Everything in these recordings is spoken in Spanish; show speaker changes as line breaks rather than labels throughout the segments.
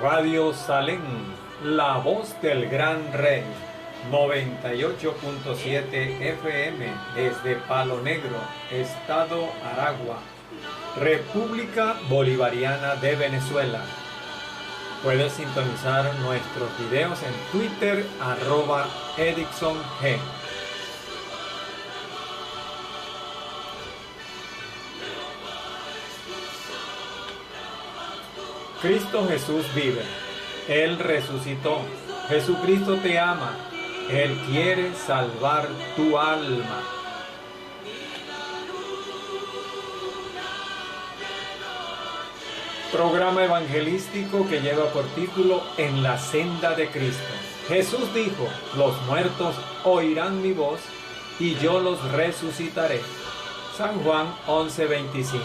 Radio Salem, la voz del gran rey, 98.7 FM desde Palo Negro, Estado Aragua, República Bolivariana de Venezuela. Puedes sintonizar nuestros videos en Twitter, @EdicksonG. Cristo Jesús vive. Él resucitó. Jesucristo te ama. Él quiere salvar tu alma. Programa evangelístico que lleva por título En la senda de Cristo. Jesús dijo: los muertos oirán mi voz y yo los resucitaré. San Juan 11:25.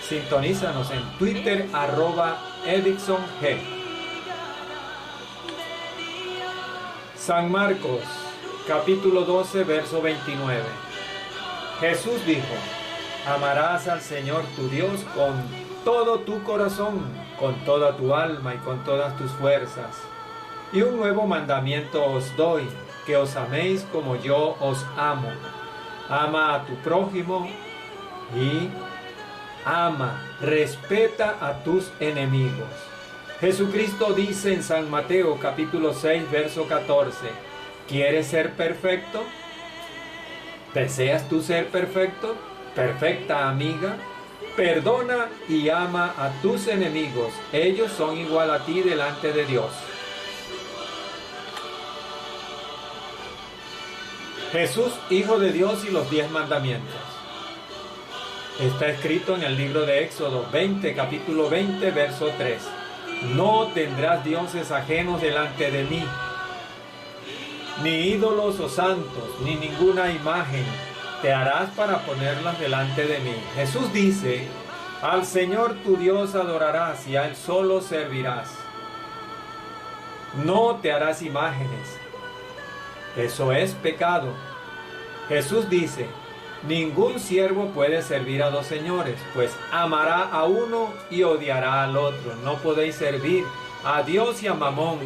Sintonízanos en Twitter, @EdicksonG. San Marcos, capítulo 12, verso 29. Jesús dijo: amarás al Señor tu Dios con todo tu corazón, con toda tu alma y con todas tus fuerzas. Y un nuevo mandamiento os doy, que os améis como yo os amo. Ama a tu prójimo y respeta a tus enemigos. Jesucristo dice en San Mateo capítulo 6, verso 14, ¿quieres ser perfecto? ¿Deseas tú ser perfecto? Perfecta amiga, perdona y ama a tus enemigos. Ellos son igual a ti delante de Dios. Jesús, Hijo de Dios y los 10 mandamientos. Está escrito en el libro de Éxodo 20, capítulo 20, verso 3. No tendrás dioses ajenos delante de mí, ni ídolos o santos, ni ninguna imagen te harás para ponerlas delante de mí. Jesús dice: al Señor tu Dios adorarás y a Él solo servirás. No te harás imágenes. Eso es pecado. Jesús dice: ningún siervo puede servir a dos señores, pues amará a uno y odiará al otro. No podéis servir a Dios y a Mamón.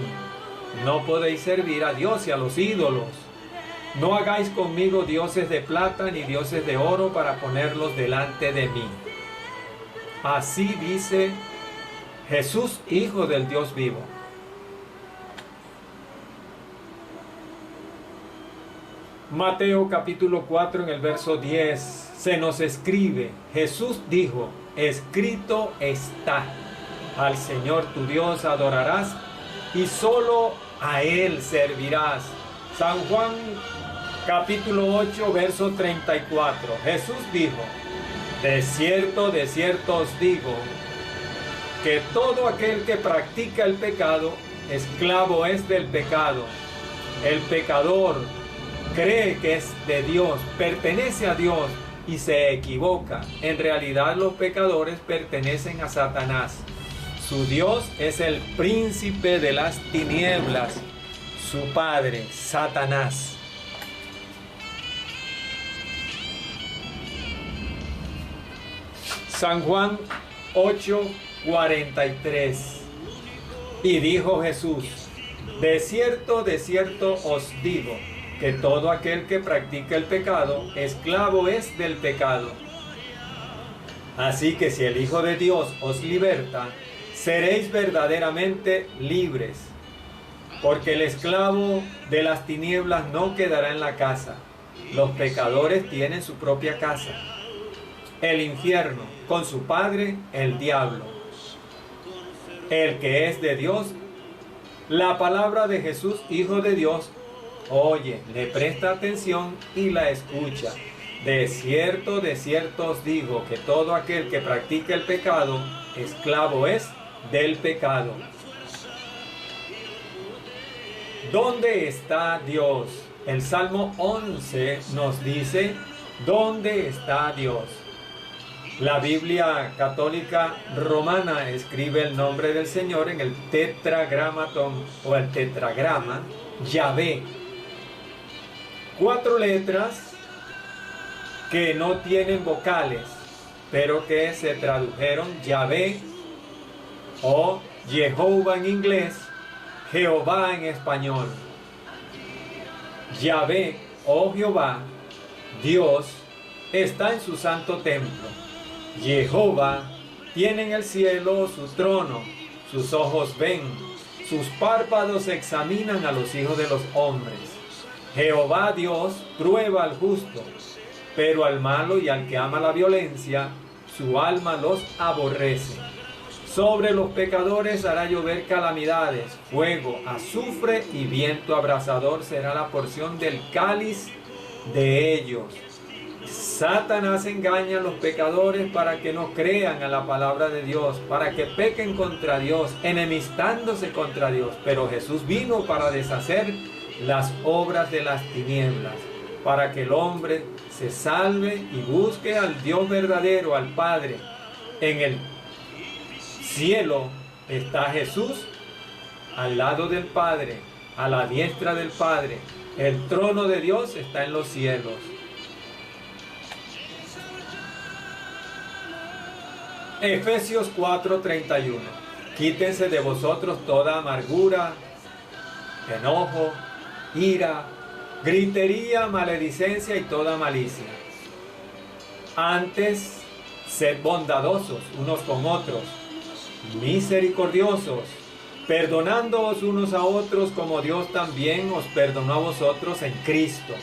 No podéis servir a Dios y a los ídolos. No hagáis conmigo dioses de plata ni dioses de oro para ponerlos delante de mí. Así dice Jesús, Hijo del Dios vivo. Mateo capítulo 4 en el verso 10 se nos escribe: Jesús dijo, escrito está, al Señor tu Dios adorarás y solo a Él servirás. San Juan capítulo 8 verso 34. Jesús dijo: de cierto os digo, que todo aquel que practica el pecado, esclavo es del pecado. El pecador cree que es de Dios, pertenece a Dios y se equivoca. En realidad los pecadores pertenecen a Satanás. Su Dios es el príncipe de las tinieblas, su padre, Satanás. San Juan 8:43. Y dijo Jesús: de cierto os digo, que todo aquel que practica el pecado, esclavo es del pecado. Así que si el Hijo de Dios os liberta, seréis verdaderamente libres. Porque el esclavo de las tinieblas no quedará en la casa. Los pecadores tienen su propia casa, el infierno, con su padre, el diablo. El que es de Dios, la palabra de Jesús, Hijo de Dios, oye, le presta atención y la escucha. De cierto os digo, que todo aquel que practica el pecado, esclavo es del pecado. ¿Dónde está Dios? El Salmo 11 nos dice: ¿dónde está Dios? La Biblia católica romana escribe el nombre del Señor en el tetragramatón o el tetragrama Yahvé. 4 letras que no tienen vocales, pero que se tradujeron Yahvé o Jehová en inglés, Jehová en español. Yahvé, oh Jehová, Dios, está en su santo templo. Jehová tiene en el cielo su trono, sus ojos ven, sus párpados examinan a los hijos de los hombres. Jehová Dios prueba al justo, pero al malo y al que ama la violencia, su alma los aborrece. Sobre los pecadores hará llover calamidades, fuego, azufre y viento abrasador será la porción del cáliz de ellos. Satanás engaña a los pecadores para que no crean a la palabra de Dios, para que pequen contra Dios, enemistándose contra Dios. Pero Jesús vino para deshacer las obras de las tinieblas, para que el hombre se salve y busque al Dios verdadero, al Padre. En el cielo está Jesús, al lado del Padre, a la diestra del Padre. El trono de Dios está en los cielos. Efesios 4:31. Quítense de vosotros toda amargura, enojo, ira, gritería, maledicencia y toda malicia. Antes, sed bondadosos unos con otros, misericordiosos, perdonándoos unos a otros como Dios también os perdonó a vosotros en Cristo.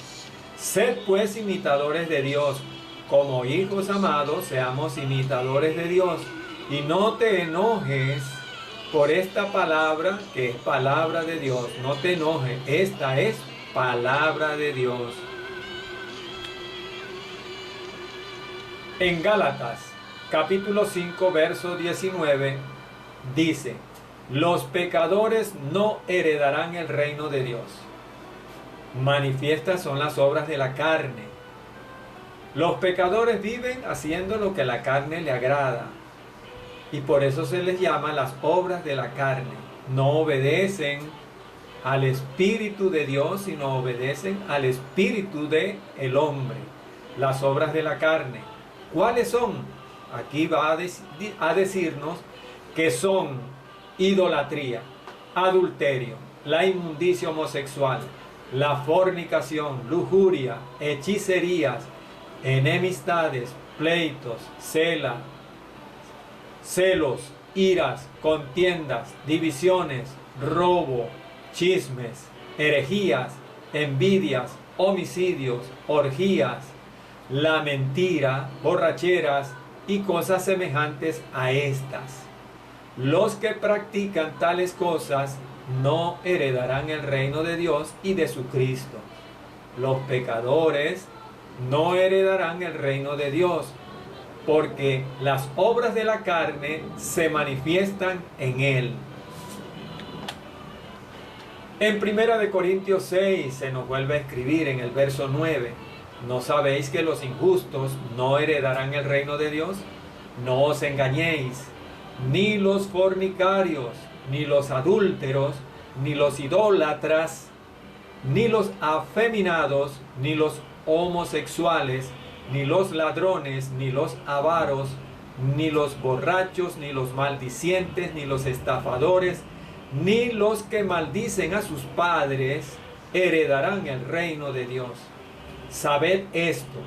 Sed pues imitadores de Dios. Como hijos amados, seamos imitadores de Dios. Y no te enojes por esta palabra, que es palabra de Dios. No te enojes, esta es palabra de Dios. En Gálatas, capítulo 5, verso 19, dice: los pecadores no heredarán el reino de Dios. Manifiestas son las obras de la carne. Los pecadores viven haciendo lo que a la carne le agrada, y por eso se les llama las obras de la carne. No obedecen al Espíritu de Dios, sino obedecen al Espíritu del hombre. Las obras de la carne, ¿cuáles son? Aquí va a decirnos que son idolatría, adulterio, la inmundicia homosexual, la fornicación, lujuria, hechicerías, enemistades, pleitos, celos, iras, contiendas, divisiones, robo, chismes, herejías, envidias, homicidios, orgías, la mentira, borracheras y cosas semejantes a estas. Los que practican tales cosas no heredarán el reino de Dios y de su Cristo. Los pecadores no heredarán el reino de Dios, porque las obras de la carne se manifiestan en él. En 1 Corintios 6 se nos vuelve a escribir en el verso 9: ¿no sabéis que los injustos no heredarán el reino de Dios? No os engañéis, ni los fornicarios, ni los adúlteros, ni los idólatras, ni los afeminados, ni los homosexuales, ni los ladrones, ni los avaros, ni los borrachos, ni los maldicientes, ni los estafadores, ni los que maldicen a sus padres heredarán el reino de Dios. Sabed esto,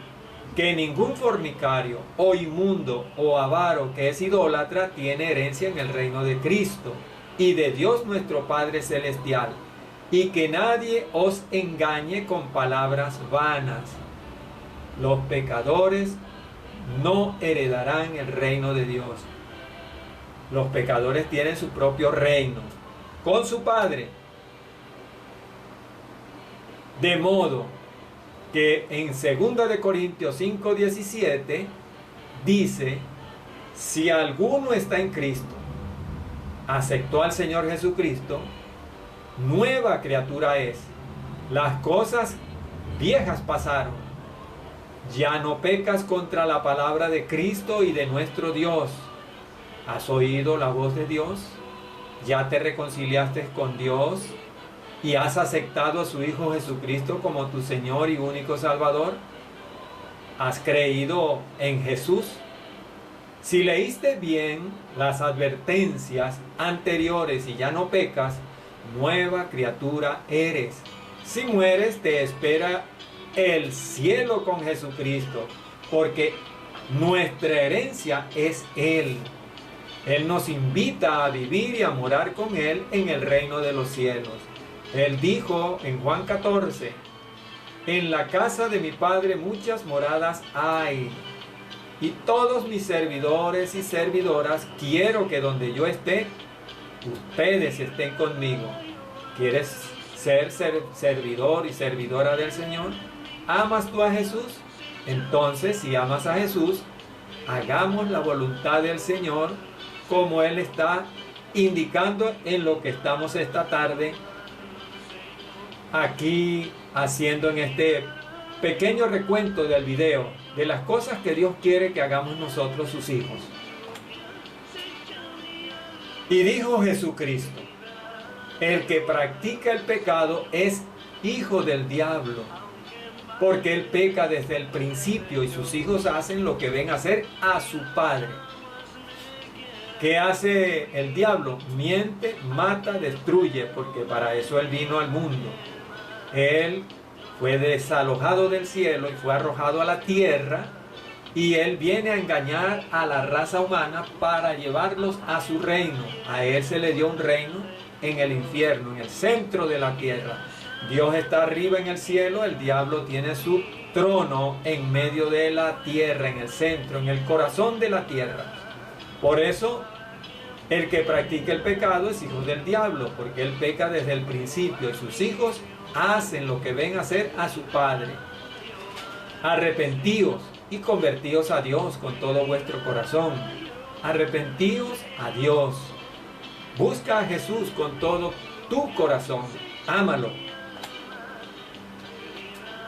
que ningún fornicario, o inmundo, o avaro que es idólatra tiene herencia en el reino de Cristo y de Dios nuestro Padre Celestial. Y que nadie os engañe con palabras vanas. Los pecadores no heredarán el reino de Dios. Los pecadores tienen su propio reino con su Padre. De modo que en 2 Corintios 5:17 dice: si alguno está en Cristo, aceptó al Señor Jesucristo, nueva criatura es. Las cosas viejas pasaron. Ya no pecas contra la palabra de Cristo y de nuestro Dios. ¿Has oído la voz de Dios? ¿Ya te reconciliaste con Dios y has aceptado a su Hijo Jesucristo como tu Señor y único Salvador? ¿Has creído en Jesús? Si leíste bien las advertencias anteriores y ya no pecas, nueva criatura eres. Si mueres, te espera el cielo con Jesucristo, porque nuestra herencia es Él. Él nos invita a vivir y a morar con Él en el reino de los cielos. Él dijo en Juan 14, en la casa de mi Padre muchas moradas hay, y todos mis servidores y servidoras quiero que donde yo esté, ustedes estén conmigo. ¿Quieres ser servidor y servidora del Señor? ¿Amas tú a Jesús? Entonces, si amas a Jesús, hagamos la voluntad del Señor como Él está indicando en lo que estamos esta tarde aquí haciendo en este pequeño recuento del video de las cosas que Dios quiere que hagamos nosotros sus hijos. Y dijo Jesucristo, el que practica el pecado es hijo del diablo, porque él peca desde el principio y sus hijos hacen lo que ven hacer a su padre. ¿Qué hace el diablo? Miente, mata, destruye, porque para eso él vino al mundo. Él fue desalojado del cielo y fue arrojado a la tierra, y él viene a engañar a la raza humana para llevarlos a su reino. A él se le dio un reino en el infierno, en el centro de la tierra. Dios está arriba en el cielo, el diablo tiene su trono en medio de la tierra, en el centro, en el corazón de la tierra. Por eso, el que practica el pecado es hijo del diablo, porque él peca desde el principio y sus hijos hacen lo que ven hacer a su padre. Arrepentíos y convertíos a Dios con todo vuestro corazón. Arrepentíos a Dios. Busca a Jesús con todo tu corazón. Ámalo.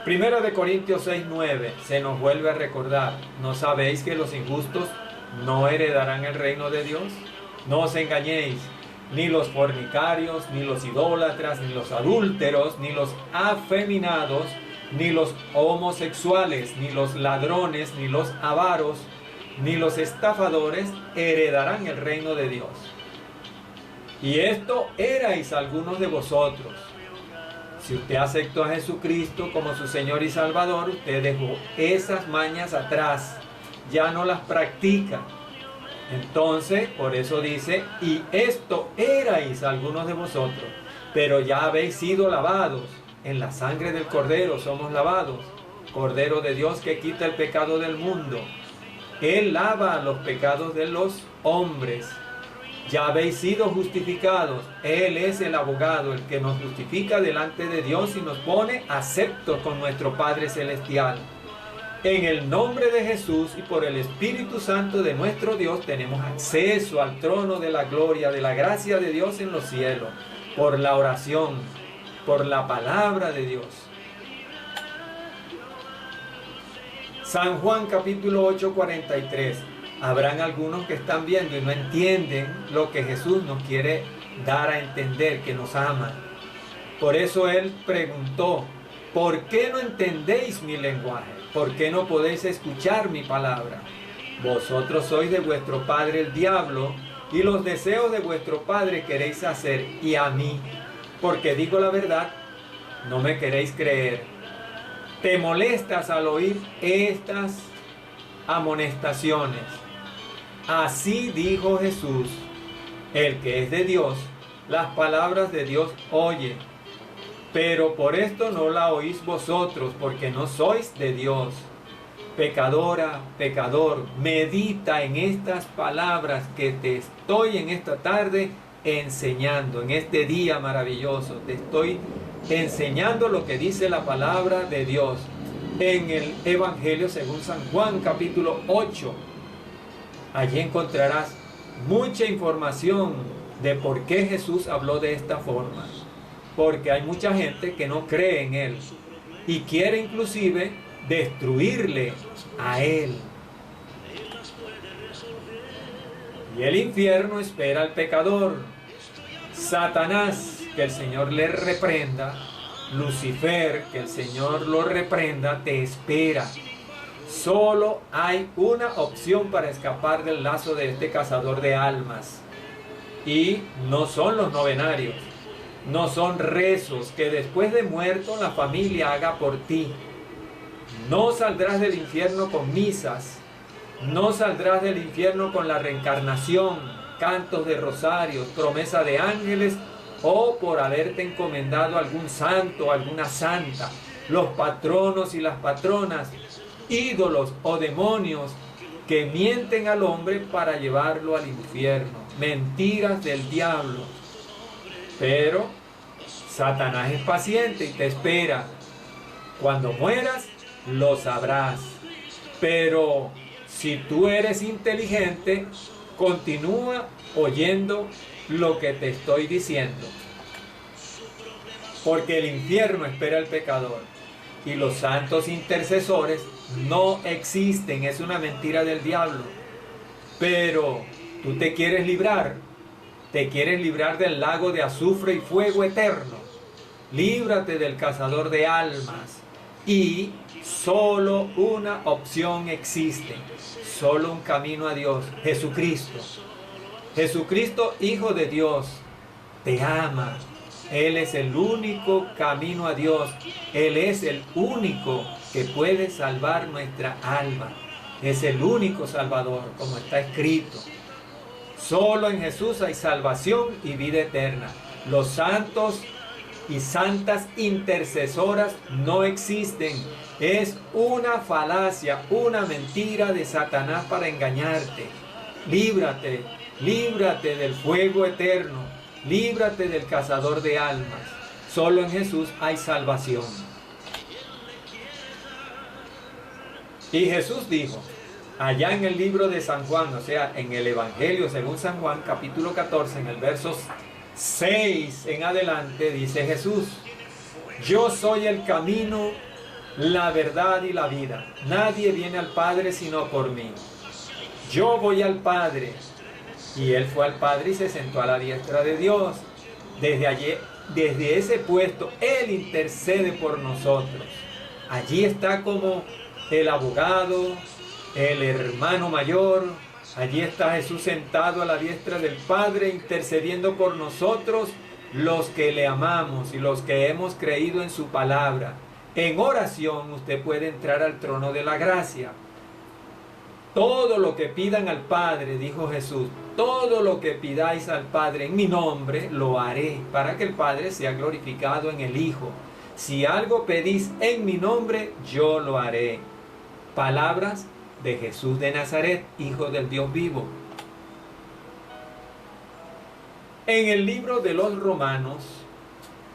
Primera de Corintios 6:9 se nos vuelve a recordar. ¿No sabéis que los injustos no heredarán el reino de Dios? No os engañéis, ni los fornicarios, ni los idólatras, ni los adúlteros, ni los afeminados, ni los homosexuales, ni los ladrones, ni los avaros, ni los estafadores heredarán el reino de Dios. Y esto erais algunos de vosotros. Si usted aceptó a Jesucristo como su Señor y Salvador, usted dejó esas mañas atrás, ya no las practica. Entonces, por eso dice, y esto erais algunos de vosotros, pero ya habéis sido lavados, en la sangre del Cordero somos lavados, Cordero de Dios que quita el pecado del mundo. Él lava los pecados de los hombres. Ya habéis sido justificados. Él es el abogado, el que nos justifica delante de Dios y nos pone aceptos con nuestro Padre Celestial. En el nombre de Jesús y por el Espíritu Santo de nuestro Dios tenemos acceso al trono de la gloria, de la gracia de Dios en los cielos, por la oración, por la palabra de Dios. San Juan capítulo 8, 43. Habrán algunos que están viendo y no entienden lo que Jesús nos quiere dar a entender, que nos ama. Por eso Él preguntó, ¿por qué no entendéis mi lenguaje? ¿Por qué no podéis escuchar mi palabra? Vosotros sois de vuestro padre el diablo, y los deseos de vuestro padre queréis hacer, y a mí, porque digo la verdad, no me queréis creer. Te molestas al oír estas amonestaciones. Así dijo Jesús, el que es de Dios, las palabras de Dios oye. Pero por esto no la oís vosotros, porque no sois de Dios. Pecadora, pecador, medita en estas palabras que te estoy en esta tarde enseñando, en este día maravilloso. Te estoy enseñando lo que dice la palabra de Dios en el Evangelio según San Juan capítulo 8. Allí encontrarás mucha información de por qué Jesús habló de esta forma. Porque hay mucha gente que no cree en Él y quiere inclusive destruirle a Él. Y el infierno espera al pecador. Satanás, que el Señor le reprenda. Lucifer, que el Señor lo reprenda, te espera. Solo hay una opción para escapar del lazo de este cazador de almas. Y no son los novenarios, no son rezos que después de muerto la familia haga por ti. No saldrás del infierno con misas, no saldrás del infierno con la reencarnación, cantos de rosarios, promesa de ángeles o por haberte encomendado a algún santo o alguna santa. Los patronos y las patronas, ídolos o demonios que mienten al hombre para llevarlo al infierno. Mentiras del diablo. Pero Satanás es paciente y te espera. Cuando mueras, lo sabrás. Pero si tú eres inteligente, continúa oyendo lo que te estoy diciendo. Porque el infierno espera al pecador y los santos intercesores no existen. Es una mentira del diablo. Pero tú te quieres librar del lago de azufre y fuego eterno. Líbrate del cazador de almas. Y solo una opción existe, solo un camino a Dios: Jesucristo. Jesucristo, Hijo de Dios, te ama. Él es el único camino a Dios. Él es el único que puede salvar nuestra alma. Es el único Salvador, como está escrito. Solo en Jesús hay salvación y vida eterna. Los santos y santas intercesoras no existen. Es una falacia, una mentira de Satanás para engañarte. Líbrate, líbrate del fuego eterno. Líbrate del cazador de almas. Solo en Jesús hay salvación. Y Jesús dijo, allá en el libro de San Juan, o sea, en el Evangelio según San Juan, capítulo 14, en el verso 6 en adelante, dice Jesús: yo soy el camino, la verdad y la vida. Nadie viene al Padre sino por mí. Yo voy al Padre. Y él fue al Padre y se sentó a la diestra de Dios. Desde ese puesto, Él intercede por nosotros. Allí está como el abogado, el hermano mayor. Allí está Jesús sentado a la diestra del Padre, intercediendo por nosotros, los que le amamos y los que hemos creído en su palabra. En oración usted puede entrar al trono de la gracia. Todo lo que pidan al Padre, dijo Jesús, todo lo que pidáis al Padre en mi nombre, lo haré, para que el Padre sea glorificado en el Hijo. Si algo pedís en mi nombre, yo lo haré. Palabras de Jesús de Nazaret, Hijo del Dios vivo. En el libro de los Romanos,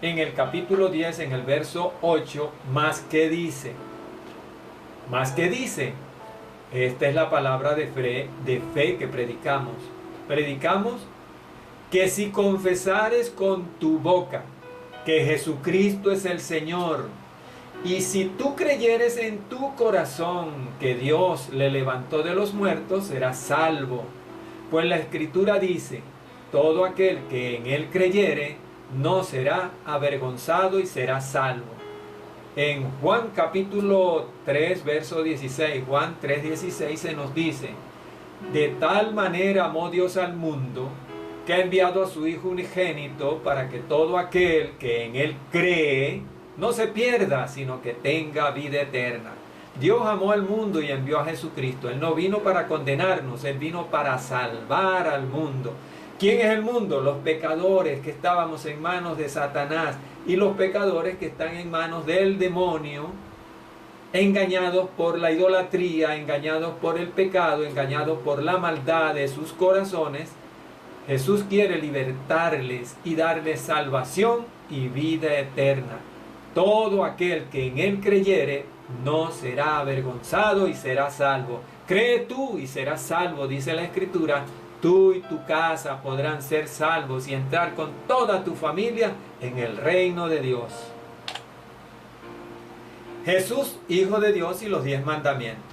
en el capítulo 10, en el verso 8, más que dice. Esta es la palabra de fe que predicamos. Predicamos que si confesares con tu boca que Jesucristo es el Señor, y si tú creyeres en tu corazón que Dios le levantó de los muertos, serás salvo. Pues la Escritura dice, todo aquel que en Él creyere no será avergonzado y será salvo. En Juan capítulo 3, verso 16, Juan 3:16 se nos dice: de tal manera amó Dios al mundo, que ha enviado a su Hijo unigénito, para que todo aquel que en Él cree no se pierda, sino que tenga vida eterna. Dios amó al mundo y envió a Jesucristo. Él no vino para condenarnos, Él vino para salvar al mundo. ¿Quién es el mundo? Los pecadores que estábamos en manos de Satanás y los pecadores que están en manos del demonio, engañados por la idolatría, engañados por el pecado, engañados por la maldad de sus corazones. Jesús quiere libertarles y darles salvación y vida eterna. Todo aquel que en Él creyere no será avergonzado y será salvo. Cree tú y serás salvo, dice la Escritura. Tú y tu casa podrán ser salvos y entrar con toda tu familia en el reino de Dios. Jesús, Hijo de Dios, y los 10 mandamientos.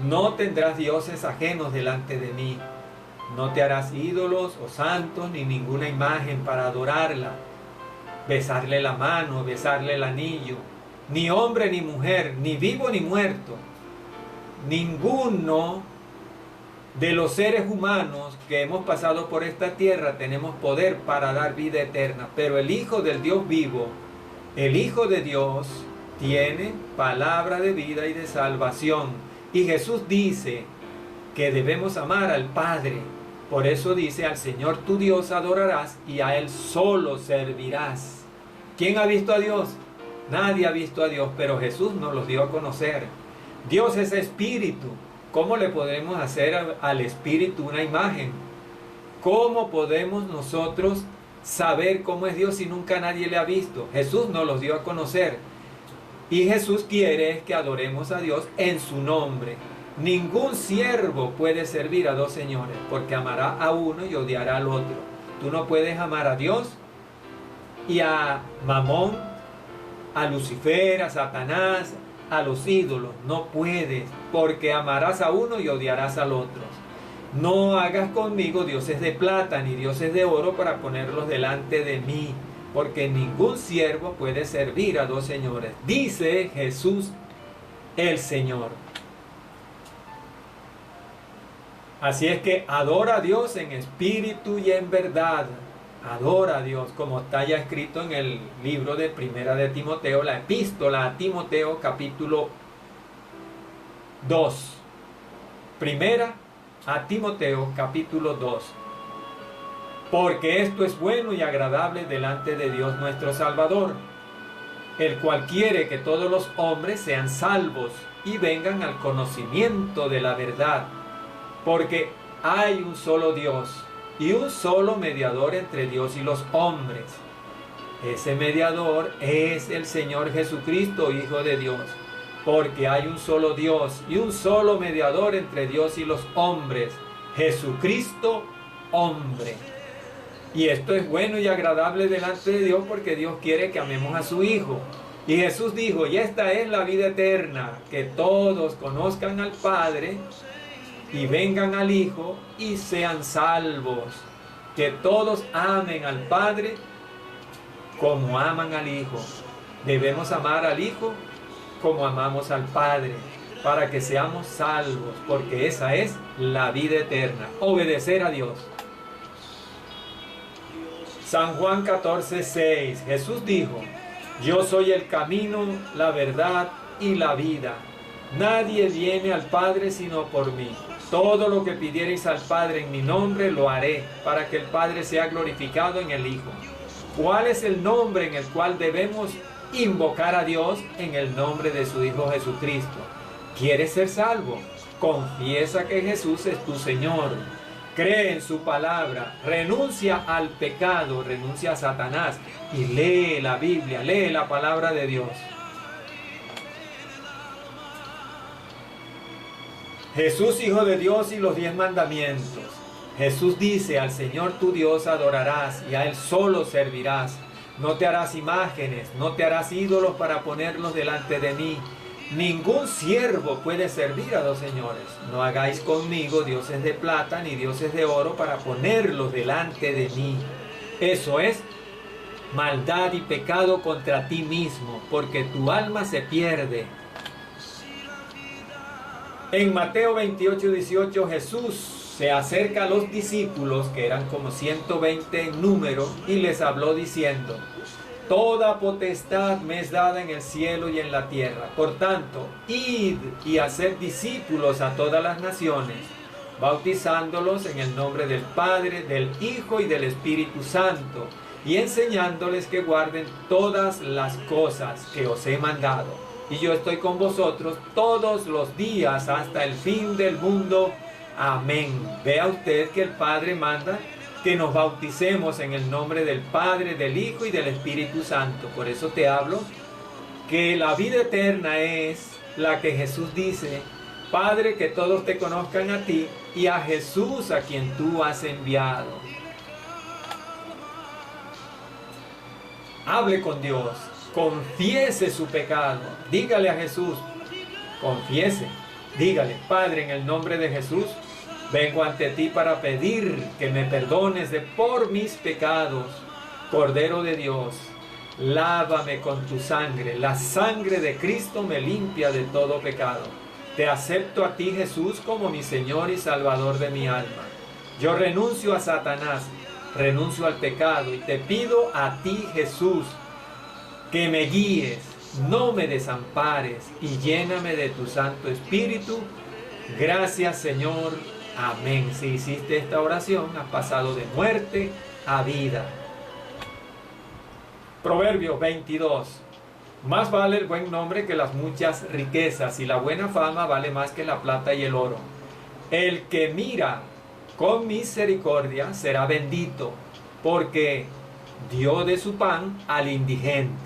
No tendrás dioses ajenos delante de mí. No te harás ídolos o santos ni ninguna imagen para adorarla. Besarle la mano, besarle el anillo. Ni hombre ni mujer, ni vivo ni muerto. ninguno de los seres humanos que hemos pasado por esta tierra tenemos poder para dar vida eterna, pero el Hijo del Dios vivo, el Hijo de Dios, tiene palabra de vida y de salvación. Y Jesús dice que debemos amar al Padre. Por eso dice: al Señor tu Dios adorarás y a Él solo servirás. ¿Quién ha visto a Dios? Nadie ha visto a Dios, pero Jesús nos lo dio a conocer. Dios es espíritu. ¿Cómo le podemos hacer al espíritu una imagen? ¿Cómo podemos nosotros saber cómo es Dios si nunca nadie le ha visto? Jesús nos los dio a conocer. Y Jesús quiere que adoremos a Dios en su nombre. Ningún siervo puede servir a dos señores, porque amará a uno y odiará al otro. Tú no puedes amar a Dios y a Mamón, a Lucifer, a Satanás, a los ídolos. No puedes, porque amarás a uno y odiarás al otro. No hagas conmigo dioses de plata ni dioses de oro para ponerlos delante de mí, porque ningún siervo puede servir a dos señores, dice Jesús el Señor. Así es que adora a Dios en espíritu y en verdad. Adora a Dios, como está ya escrito en el libro de Primera de Timoteo, la epístola a Timoteo, capítulo 2. Primera a Timoteo, capítulo 2. Porque esto es bueno y agradable delante de Dios nuestro Salvador, el cual quiere que todos los hombres sean salvos y vengan al conocimiento de la verdad. Porque hay un solo Dios y un solo mediador entre Dios y los hombres. Ese mediador es el Señor Jesucristo, Hijo de Dios. Porque hay un solo Dios y un solo mediador entre Dios y los hombres, Jesucristo, hombre. Y esto es bueno y agradable delante de Dios, porque Dios quiere que amemos a su Hijo. Y Jesús dijo: y esta es la vida eterna, que todos conozcan al Padre y vengan al Hijo y sean salvos. Que todos amen al Padre como aman al Hijo. Debemos amar al Hijo como amamos al Padre, para que seamos salvos, porque esa es la vida eterna, obedecer a Dios. San Juan 14:6, Jesús dijo: yo soy el camino, la verdad y la vida. Nadie viene al Padre sino por mí. Todo lo que pidiereis al Padre en mi nombre lo haré, para que el Padre sea glorificado en el Hijo. ¿Cuál es el nombre en el cual debemos invocar a Dios? En el nombre de su Hijo Jesucristo. ¿Quieres ser salvo? Confiesa que Jesús es tu Señor. Cree en su palabra, renuncia al pecado, renuncia a Satanás y lee la Biblia, lee la palabra de Dios. Jesús, Hijo de Dios, y los 10 mandamientos. Jesús dice: al Señor tu Dios adorarás y a Él solo servirás. No te harás imágenes, no te harás ídolos para ponerlos delante de mí. Ningún siervo puede servir a dos señores. No hagáis conmigo dioses de plata ni dioses de oro para ponerlos delante de mí. Eso es maldad y pecado contra ti mismo, porque tu alma se pierde. En Mateo 28:18 Jesús se acerca a los discípulos, que eran como 120 en número, y les habló diciendo: toda potestad me es dada en el cielo y en la tierra. Por tanto, id y haced discípulos a todas las naciones, bautizándolos en el nombre del Padre, del Hijo y del Espíritu Santo, y enseñándoles que guarden todas las cosas que os he mandado. Y yo estoy con vosotros todos los días hasta el fin del mundo. Amén. Vea usted que el Padre manda que nos bauticemos en el nombre del Padre, del Hijo y del Espíritu Santo. Por eso te hablo que la vida eterna es la que Jesús dice: Padre, que todos te conozcan a ti y a Jesús a quien tú has enviado. Hable con Dios, confiese su pecado, dígale a Jesús, confiese, dígale: Padre, en el nombre de Jesús, vengo ante ti para pedir que me perdones por mis pecados. Cordero de Dios, lávame con tu sangre. La sangre de Cristo me limpia de todo pecado. Te acepto a ti, Jesús, como mi Señor y Salvador de mi alma. Yo renuncio a Satanás, renuncio al pecado y te pido a ti, Jesús, que me guíes, no me desampares y lléname de tu Santo Espíritu. Gracias, Señor. Amén. Si hiciste esta oración, has pasado de muerte a vida. Proverbios 22. Más vale el buen nombre que las muchas riquezas, y la buena fama vale más que la plata y el oro. El que mira con misericordia será bendito, porque dio de su pan al indigente.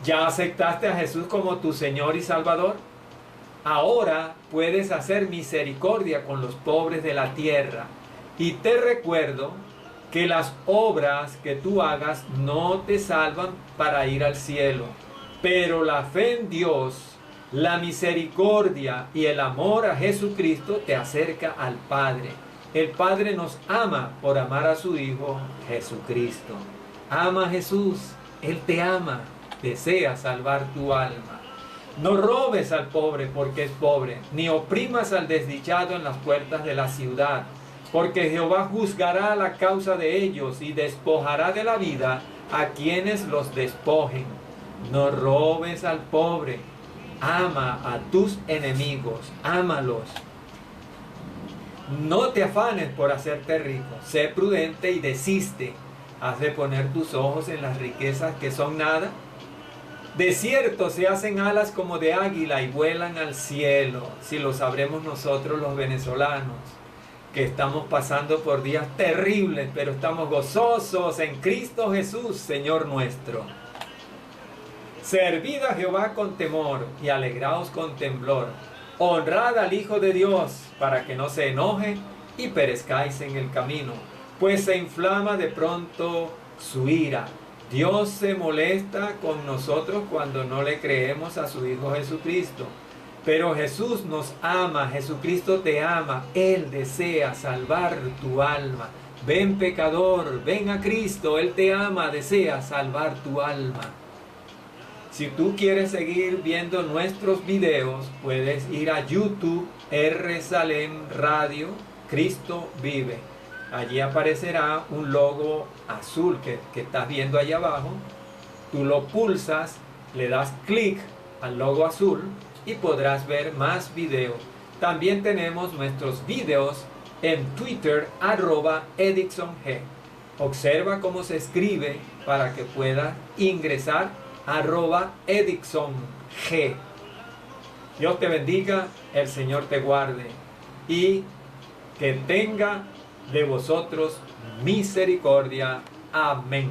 ¿Ya aceptaste a Jesús como tu Señor y Salvador? Ahora puedes hacer misericordia con los pobres de la tierra. Y te recuerdo que las obras que tú hagas no te salvan para ir al cielo, pero la fe en Dios, la misericordia y el amor a Jesucristo te acerca al Padre. El Padre nos ama por amar a su Hijo Jesucristo. Ama a Jesús, Él te ama, desea salvar tu alma. No robes al pobre porque es pobre, ni oprimas al desdichado en las puertas de la ciudad, porque Jehová juzgará la causa de ellos y despojará de la vida a quienes los despojen. No robes al pobre, ama a tus enemigos, ámalos. No te afanes por hacerte rico, sé prudente y desiste. ¿Has de poner tus ojos en las riquezas que son nada? De cierto se hacen alas como de águila y vuelan al cielo. Si lo sabremos nosotros los venezolanos, que estamos pasando por días terribles, pero estamos gozosos en Cristo Jesús, Señor nuestro. Servid a Jehová con temor y alegraos con temblor. Honrad al Hijo de Dios, para que no se enoje y perezcáis en el camino, pues se inflama de pronto su ira. Dios se molesta con nosotros cuando no le creemos a su Hijo Jesucristo. Pero Jesús nos ama, Jesucristo te ama, Él desea salvar tu alma. Ven pecador, ven a Cristo, Él te ama, desea salvar tu alma. Si tú quieres seguir viendo nuestros videos, puedes ir a YouTube, R-Salem Radio, Cristo Vive. Allí aparecerá un logo azul que estás viendo allá abajo. Tú lo pulsas, le das clic al logo azul y podrás ver más videos. También tenemos nuestros videos en Twitter, @EdicksonG. Observa cómo se escribe para que puedas ingresar, @EdicksonG. Dios te bendiga, el Señor te guarde y que tenga de vosotros misericordia. Amén.